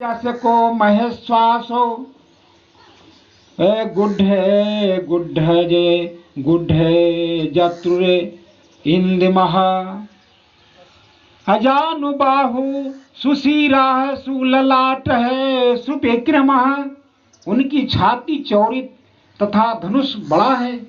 जस को महेश्वासो गुड्ढे गुड्ढजे गुड्ढे जत्रुरे इंदिमः अजानुबाहु सुशीरा सुललाट है सुविक्रम। उनकी छाती चौड़ी तथा धनुष बड़ा है।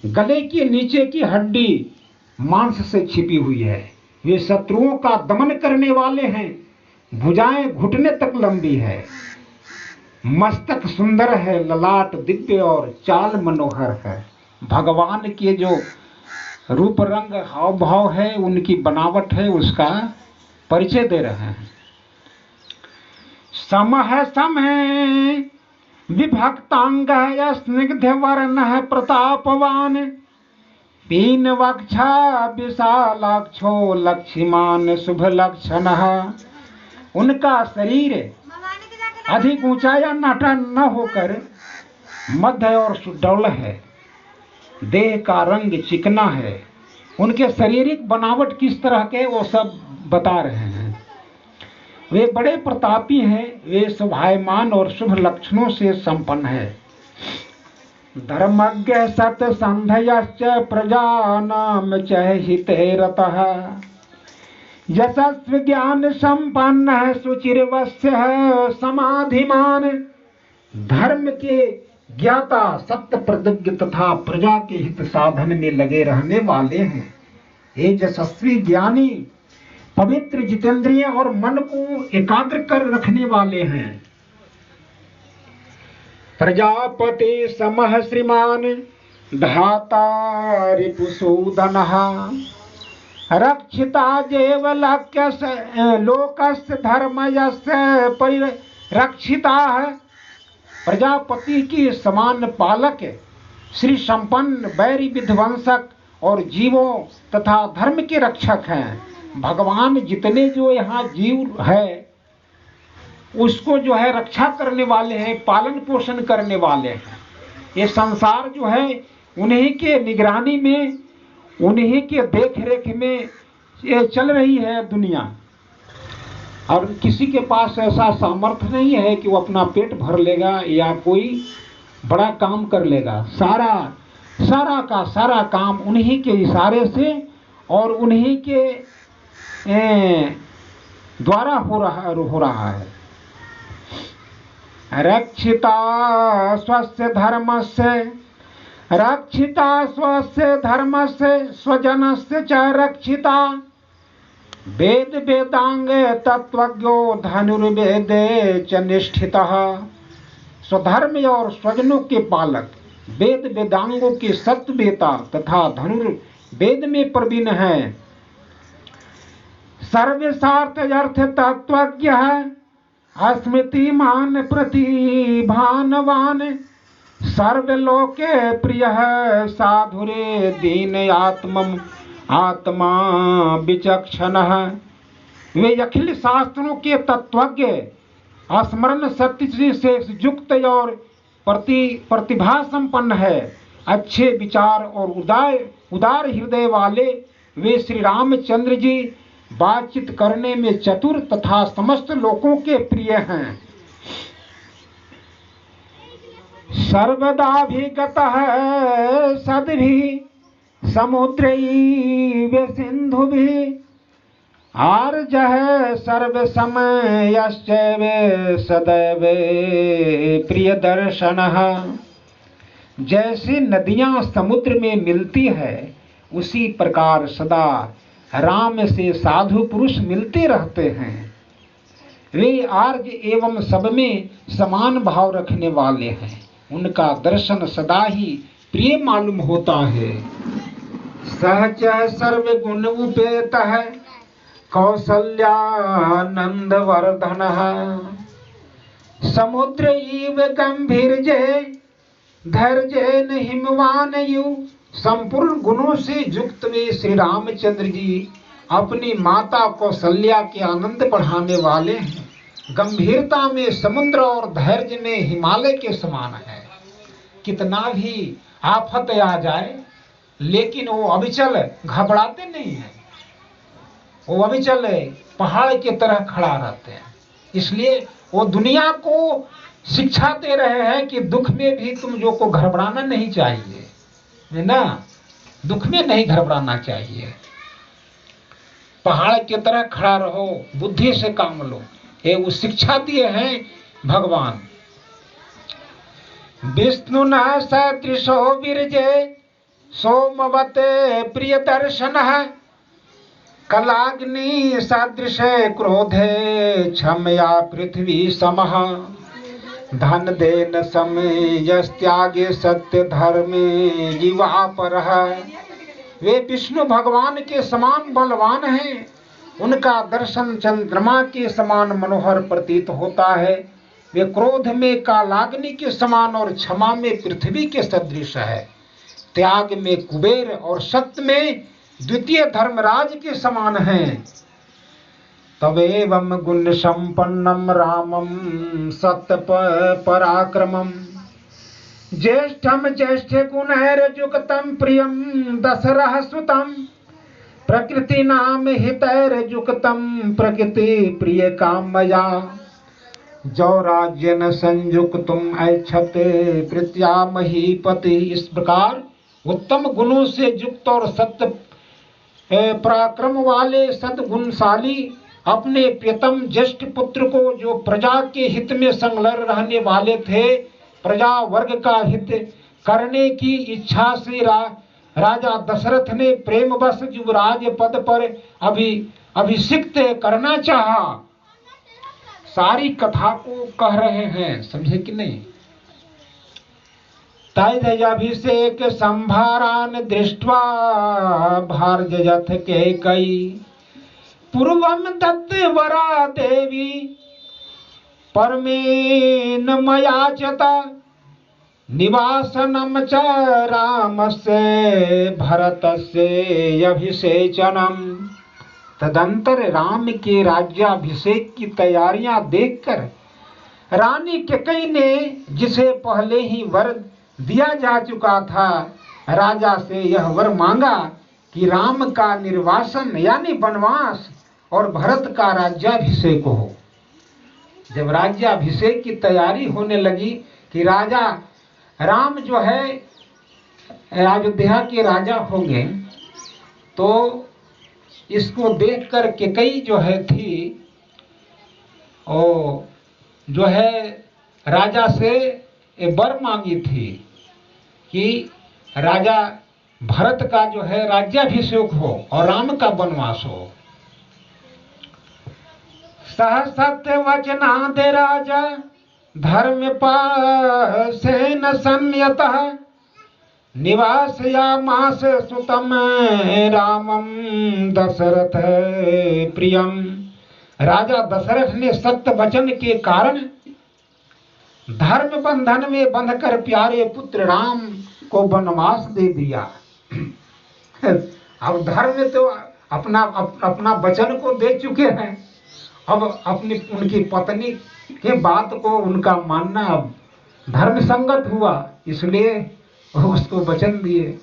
गले के नीचे की हड्डी मांस से छिपी हुई है। वे शत्रुओं का दमन करने वाले हैं। भुजाएं घुटने तक लंबी है। मस्तक सुंदर है, ललाट दिव्य और चाल मनोहर है। भगवान के जो रूप रंग हाव भाव है, उनकी बनावट है, उसका परिचय दे रहे हैं। सम है विभक्तांग है, स्निग्ध वर्ण है प्रतापवान। पीन वक्षा विशालाक्षो लक्ष्मीमान शुभ लक्षण। उनका शरीर अधिक ऊंचा या नाटा न होकर मध्य और सुडौल है। देह का रंग चिकना है। उनके शारीरिक बनावट किस तरह के वो सब बता रहे हैं। वे बड़े प्रतापी हैं। वे शोभायमान और शुभ लक्षणों से संपन्न है। धर्मज्ञ सत्संधयश्च प्रजानाम च हिते रतः। यशस्वी ज्ञान संपन्न है, सुचिरवस्य है समाधिमान। धर्म के ज्ञाता, सत्य प्रतिज्ञ तथा प्रजा के हित साधन में लगे रहने वाले हैं। ये यशस्वी ज्ञानी पवित्र जितेंद्रिय और मन को एकाग्र कर रखने वाले हैं। प्रजापति समः श्रीमान धाता रिपुसूदनः। रक्षिता जेव लोकस्य धर्मयस्य परिरक्षिता। प्रजापति की समान पालक, श्री संपन्न, बैरी विध्वंसक और जीवों तथा धर्म के रक्षक हैं। भगवान जितने जो यहाँ जीव है उसको जो है रक्षा करने वाले हैं, पालन पोषण करने वाले हैं। ये संसार जो है उन्हीं के निगरानी में, उन्हीं के देख रेख में ये चल रही है दुनिया। और किसी के पास ऐसा सामर्थ्य नहीं है कि वो अपना पेट भर लेगा या कोई बड़ा काम कर लेगा। सारा का सारा काम उन्हीं के इशारे से और उन्हीं के द्वारा हो रहा है। रक्षिता स्वस्य धर्मस्य, रक्षिता स्वस्य धर्मस्य स्वजनस्य च रक्षिता। वेद वेदांग तत्वज्ञो धनुर्वेदे च निष्ठितः। स्वधर्म और स्वजनों के पालक, वेद वेदांगों के सत्यवेता तथा धनुर्वेद में प्रवीण है। सर्वसार्थ अर्थ तत्वज्ञ है, स्मृतिमान प्रतिभानवान। सर्वलोके प्रिय है, साधुरे दीन आत्मा विचक्षण। वे अखिल शास्त्रों के तत्वज्ञ, स्मरण सत्य से युक्त और प्रतिभा संपन्न है। अच्छे विचार और उदार हृदय वाले वे श्री रामचंद्र जी बातचीत करने में चतुर तथा समस्त लोगों के प्रिय हैं। सर्वदाभिगतः सद्भिः समुद्रैव सिन्धुभिः। आर्जः सर्वसमयश्चैव सदैव प्रियदर्शनः। जैसे नदियां समुद्र में मिलती है, उसी प्रकार सदा राम से साधु पुरुष मिलते रहते हैं। वे आर्य एवं सब में समान भाव रखने वाले हैं। उनका दर्शन सदा ही प्रिय मालूम होता है। सहज सर्वगुण उपेत है, कौसल्यानंद वर्धन। समुद्र इव गंभीर जय, धैर्य हिमवान यु। संपूर्ण गुणों से युक्त वे श्री रामचंद्र जी अपनी माता कौशल्या के आनंद बढ़ाने वाले हैं। गंभीरता में समुद्र और धैर्य में हिमालय के समान है। कितना भी आफत आ जाए, लेकिन वो अविचल घबराते नहीं हैं। वो अविचल पहाड़ की तरह खड़ा रहते हैं। इसलिए वो दुनिया को शिक्षा दे रहे हैं कि दुख में भी तुम जो को घबराना नहीं चाहिए, है ना, दुख में नहीं घबराना चाहिए, पहाड़ की तरह खड़ा रहो, बुद्धि से काम लो, ये वो शिक्षा दिए हैं भगवान। विष्णु न सदृशो विरजे सोमवते प्रिय दर्शन, कलाग्नि सदृशे क्रोधे क्षमया पृथ्वी समः, धन देन समयस्त्यागे सत्य धर्मे जीवा परः। वे विष्णु भगवान के समान बलवान हैं, उनका दर्शन चंद्रमा के समान मनोहर प्रतीत होता है। वे क्रोध में कालाग्नि के समान और क्षमा में पृथ्वी के सदृश है, त्याग में कुबेर और सत्य में द्वितीय धर्मराज के समान हैं। तवेवं गुण संपन्नम रामम सत्य पराक्रमम, ज्येष्ठम ज्येष्ठ गुणैर्युक्तम प्रियम दशरथ सुतम, प्रकृति नाम हितैर्युक्तम प्रकृति प्रिय कामया, जो राज्य न संयुक्तुम ऐच्छते प्रीत्या महीपति। इस प्रकार उत्तम गुणों से युक्त और सत्य पराक्रम वाले सद्गुणशाली अपने प्रियतम ज्येष्ठ पुत्र को, जो प्रजा के हित में संलग्न रहने वाले थे, प्रजा वर्ग का हित करने की इच्छा से राजा दशरथ ने प्रेमवश युवराज पद पर अभिषिक्त करना चाहा। सारी कथा को कह रहे हैं, समझे कि नहीं। तैजभिषेक संभारान दृष्ट्वा भार्यथ के कई, पूर्वम दत्त वरा देवी परमेन मयाचता, निवासनम च रामस्य भरतस्य अभिषेचनम। तदंतर राम के राज्याभिषेक की तैयारियां देखकर रानी कैकेयी ने, जिसे पहले ही वर दिया जा चुका था, राजा से यह वर मांगा कि राम का निर्वासन यानी वनवास और भरत का राज्याभिषेक हो। जब राज्याभिषेक की तैयारी होने लगी कि राजा राम जो है अयोध्या के राजा होंगे, तो इसको देखकर कैकेयी जो है थी, ओ जो है राजा से वर मांगी थी कि राजा भरत का जो है राज्याभिषेक हो और राम का वनवास हो। सह सत्य वचनाद राजा धर्म पासेन संयतः, निवासयामास सुतम रामम दशरथ प्रियम। राजा दशरथ ने सत्य वचन के कारण धर्म बंधन में बंधकर प्यारे पुत्र राम को वनवास दे दिया। अब धर्म तो अपना वचन को दे चुके हैं, अब अपनी उनकी पत्नी के बात को उनका मानना अब धर्म संगत हुआ, इसलिए उसको वचन दिए।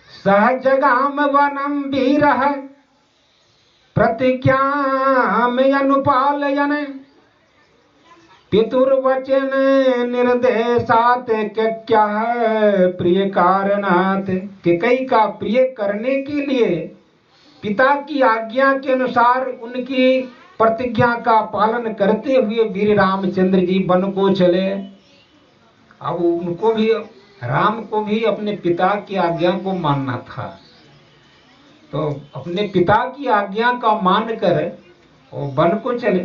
सहजगाम वनम वीरः प्रतिज्ञा में अनुपालयन, पितुर्वचन निर्देशात क्या है प्रिय कारणात। कैकेयी का प्रिय करने के लिए पिता की आज्ञा के अनुसार उनकी प्रतिज्ञा का पालन करते हुए वीर रामचंद्र जी वन को चले। अब उनको भी, राम को भी अपने पिता की आज्ञा को मानना था, तो अपने पिता की आज्ञा का मानकर वो वन को चले।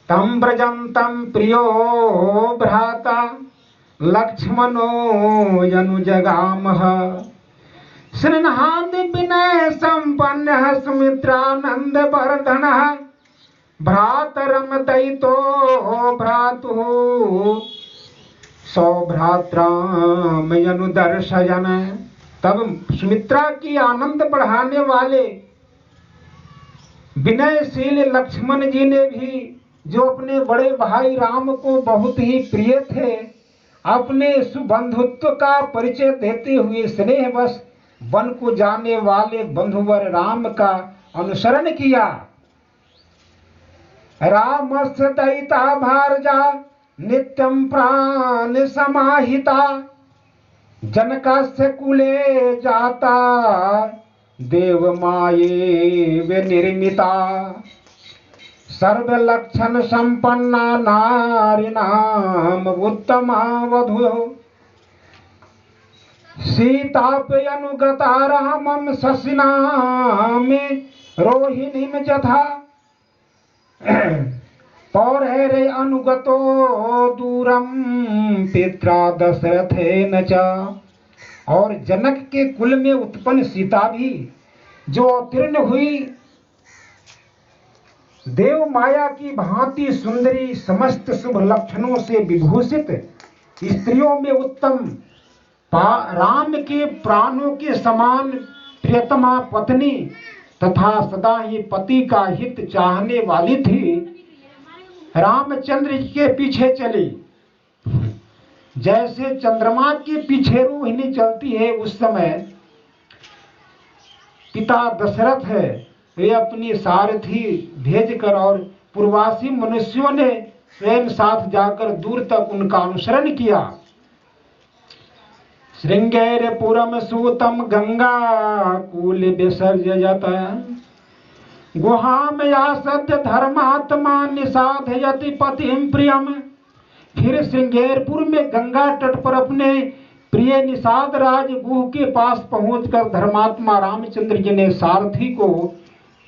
तम ब्रजंतम प्रियो भ्राता लक्ष्मणो यनुजगामः, स्नेहाद विनय संपन्न सुमित्रानंद वर्धनः, भ्रातरम दयितो भ्रातुः सौभ्रात्राम यनुदर्शयन। तब सुमित्रा की आनंद बढ़ाने वाले विनयशील लक्ष्मण जी ने भी, जो अपने बड़े भाई राम को बहुत ही प्रिय थे, अपने सुबंधुत्व का परिचय देते हुए स्नेहवश वन को जाने वाले बंधुवर राम का अनुसरण किया। रामस्य दयिता भार्या नित्यं प्राण समाहिता। जनकस्य कुले जाता देवमाये विनिर्मिता। सर्वलक्षण संपन्ना नारीणाम उत्तमा वधू। सीतापि अनुगता रामं शशिनामे रोहिणीं यथा। पौरहरे अनुगतो दूरम पित्रा दशरथेन च। और जनक के कुल में उत्पन्न सीता भी जो अवतीर्ण हुई देव माया की भांति सुंदरी समस्त शुभ लक्षणों से विभूषित स्त्रियों में उत्तम राम के प्राणों के समान प्रियतमा पत्नी तथा सदा ही पति का हित चाहने वाली थी। रामचंद्र के पीछे चली जैसे चंद्रमा के पीछे रोहिणी चलती है। उस समय पिता दशरथ है वे अपनी सारथी भेजकर और पूर्वासी मनुष्यों ने स्वयं साथ जाकर दूर तक उनका अनुसरण किया। श्रृंगेरपुरम सूतम गंगा कूल विसर्जयत। गुहाम या सत्य धर्मात्मा निषाधयति पतिम प्रियम। फिर श्रृंगेरपुर में गंगा तट पर अपने प्रिय निषाद राज गुह के पास पहुंचकर धर्मात्मा रामचंद्र जी ने सारथी को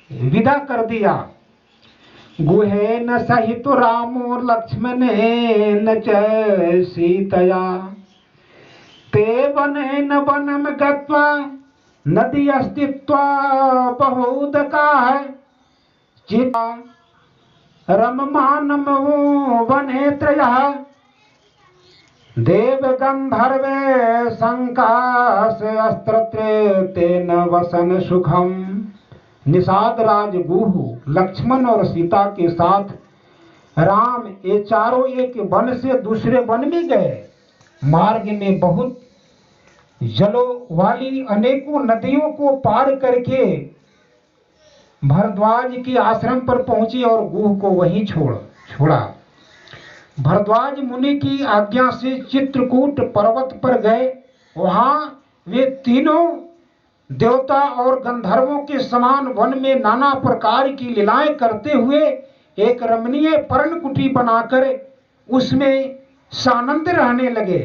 विदा कर दिया। गुहेन सहित रामो लक्ष्मणेन च सीतया। ते वनेन वनम गत्वा नदी अस्तित्वा बहुदका है। चिता रममानम वने त्रयः। देव गंधर्वे संकास अस्त्रत्रे तेन वसन सुखम। निषाद राज गुह लक्ष्मण और सीता के साथ राम ये चारों एक वन से दूसरे वन में गए। मार्ग में बहुत जलों वाली अनेकों नदियों को पार करके भरद्वाज के आश्रम पर पहुंचे और गुह को वहीं छोड़ा। भरद्वाज मुनि की आज्ञा से चित्रकूट पर्वत पर गए। वहां वे तीनों देवता और गंधर्वों के समान वन में नाना प्रकार की लीलाएं करते हुए एक रमणीय पर्णकुटी बनाकर उसमें सानंद रहने लगे।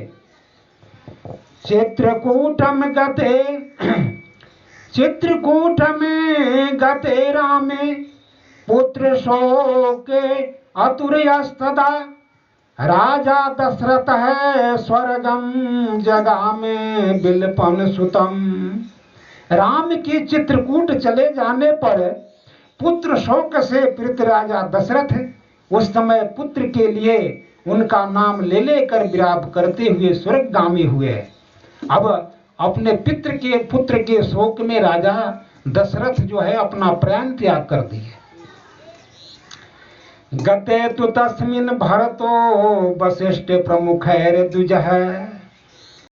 चित्रकूटम गते रामे पुत्र शोके अतुर्यस्तदा। राजा दशरथ है स्वर्गम जगामे बिलपन सुतम। राम के चित्रकूट चले जाने पर पुत्र शोक से पीड़ित राजा दशरथ उस समय पुत्र के लिए उनका नाम ले लेकर विलाप करते हुए स्वर्गगामी हुए। अब अपने पुत्र के शोक में राजा दशरथ जो है अपना प्राण त्याग कर दिए। गते तु तस्मिन् भरतो वसिष्ठ प्रमुखैर द्विजः।